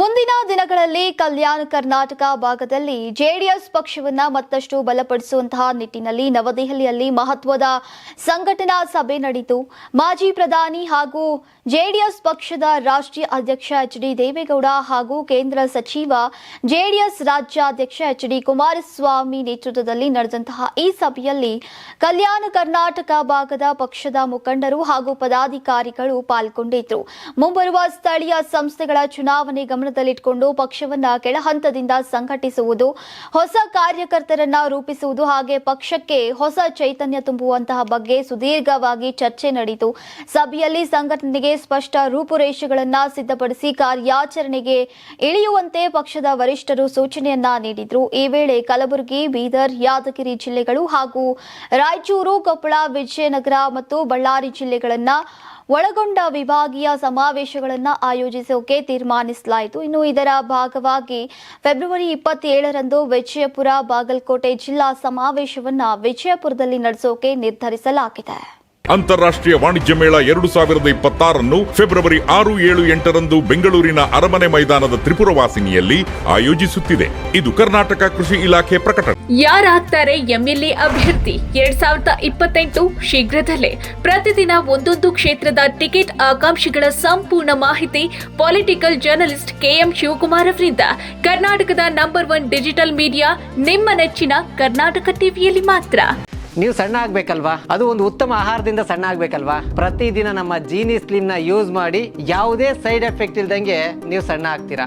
ಮುಂದಿನ ದಿನಗಳಲ್ಲಿ ಕಲ್ಯಾಣ ಕರ್ನಾಟಕ ಭಾಗದಲ್ಲಿ ಜೆಡಿಎಸ್ ಪಕ್ಷವನ್ನು ಮತ್ತಷ್ಟು ಬಲಪಡಿಸುವಂತಹ ನಿಟ್ಟಿನಲ್ಲಿ ನವದೆಹಲಿಯಲ್ಲಿ ಮಹತ್ವದ ಸಂಘಟನಾ ಸಭೆ ನಡೆಯಿತು. ಮಾಜಿ ಪ್ರಧಾನಿ ಹಾಗೂ ಜೆಡಿಎಸ್ ಪಕ್ಷದ ರಾಷ್ಟ್ರೀಯ ಅಧ್ಯಕ್ಷ ಎಚ್.ಡಿ. ದೇವೇಗೌಡ ಹಾಗೂ ಕೇಂದ್ರ ಸಚಿವ ಜೆಡಿಎಸ್ ರಾಜ್ಯಾಧ್ಯಕ್ಷ ಎಚ್.ಡಿ. ಕುಮಾರಸ್ವಾಮಿ ನೇತೃತ್ವದಲ್ಲಿ ನಡೆದಂತಹ ಈ ಸಭೆಯಲ್ಲಿ ಕಲ್ಯಾಣ ಕರ್ನಾಟಕ ಭಾಗದ ಪಕ್ಷದ ಮುಖಂಡರು ಹಾಗೂ ಪದಾಧಿಕಾರಿಗಳು ಪಾಲ್ಗೊಂಡಿದ್ದರು. ಮುಂಬರುವ ಸ್ಥಳೀಯ ಸಂಸ್ಥೆಗಳ ಚುನಾವಣೆ ಗಮನದಲ್ಲಿಟ್ಟುಕೊಂಡು ಪಕ್ಷವನ್ನ ಕೆಳಹಂತದಿಂದ ಸಂಘಟಿಸುವುದು, ಹೊಸ ಕಾರ್ಯಕರ್ತರನ್ನ ರೂಪಿಸುವುದು ಹಾಗೆ ಪಕ್ಷಕ್ಕೆ ಹೊಸ ಚೈತನ್ಯ ತುಂಬುವಂತಹ ಬಗ್ಗೆ ಸುದೀರ್ಘವಾಗಿ ಚರ್ಚೆ ನಡೆಯಿತು. ಸಭೆಯಲ್ಲಿ ಸಂಘಟನೆಗೆ ಸ್ಪಷ್ಟ ರೂಪುರೇಷೆಗಳನ್ನ ಸಿದ್ಧಪಡಿಸಿ ಕಾರ್ಯಾಚರಣೆಗೆ ಇಳಿಯುವಂತೆ ಪಕ್ಷದ ವರಿಷ್ಠರು ಸೂಚನೆಯನ್ನ ನೀಡಿದ್ರು. ಈ ವೇಳೆ ಕಲಬುರಗಿ, ಬೀದರ್, ಯಾದಗಿರಿ ಜಿಲ್ಲೆಗಳು ಹಾಗೂ ರಾಯಚೂರು, ಕೊಪ್ಪಳ, ವಿಜಯನಗರ ಮತ್ತು ಬಳ್ಳಾರಿ ಜಿಲ್ಲೆಗಳನ್ನ ಒಳಗೊಂಡ ವಿಭಾಗೀಯ ಸಮಾವೇಶಗಳನ್ನು ಆಯೋಜಿಸೋಕೆ ತೀರ್ಮಾನಿಸಲಾಯಿತು. ಇನ್ನು ಇದರ ಭಾಗವಾಗಿ ಫೆಬ್ರವರಿ 27ರಂದು ವಿಜಯಪುರ, ಬಾಗಲಕೋಟೆ ಜಿಲ್ಲಾ ಸಮಾವೇಶವನ್ನು ವಿಜಯಪುರದಲ್ಲಿ ನಡೆಸೋಕೆ ನಿರ್ಧರಿಸಲಾಗಿದೆ. ಅಂತಾರಾಷ್ಟ್ರೀಯ ವಾಣಿಜ್ಯ ಮೇಳ 2026 ಫೆಬ್ರವರಿ 6, 7, 8ರಂದು ಬೆಂಗಳೂರಿನ ಅರಮನೆ ಮೈದಾನದ ತ್ರಿಪುರವಾಸಿನಿಯಲ್ಲಿ ಆಯೋಜಿಸುತ್ತಿದೆ. ಇದು ಕರ್ನಾಟಕ ಕೃಷಿ ಇಲಾಖೆ ಪ್ರಕಟಣೆ. ಯಾರಾಗ್ತಾರೆ ಎಂಎಲ್ಎ ಅಭ್ಯರ್ಥಿ 2028 ಶೀಘ್ರದಲ್ಲೇ. ಪ್ರತಿದಿನ ಒಂದೊಂದು ಕ್ಷೇತ್ರದ ಟಿಕೆಟ್ ಆಕಾಂಕ್ಷಿಗಳ ಸಂಪೂರ್ಣ ಮಾಹಿತಿ ಪೊಲಿಟಿಕಲ್ ಜರ್ನಲಿಸ್ಟ್ ಕೆಎಂ ಶಿವಕುಮಾರ್ ಅವರಿಂದ. ಕರ್ನಾಟಕದ ನಂಬರ್ 1 ಡಿಜಿಟಲ್ ಮೀಡಿಯಾ ನಿಮ್ಮ ನೆಚ್ಚಿನ ಕರ್ನಾಟಕ ಟಿವಿಯಲ್ಲಿ ಮಾತ್ರ. ನೀವು ಸಣ್ಣ ಆಗ್ಬೇಕಲ್ವಾ? ಅದು ಒಂದು ಉತ್ತಮ ಆಹಾರದಿಂದ ಸಣ್ಣ ಆಗ್ಬೇಕಲ್ವಾ? ಪ್ರತಿದಿನ ನಮ್ಮ ಜೀನಿ ಸ್ಲಿಮ್ ನ ಯೂಸ್ ಮಾಡಿ ಯಾವುದೇ ಸೈಡ್ ಎಫೆಕ್ಟ್ ಇಲ್ದಂಗೆ ನೀವು ಸಣ್ಣ ಆಗ್ತೀರಾ.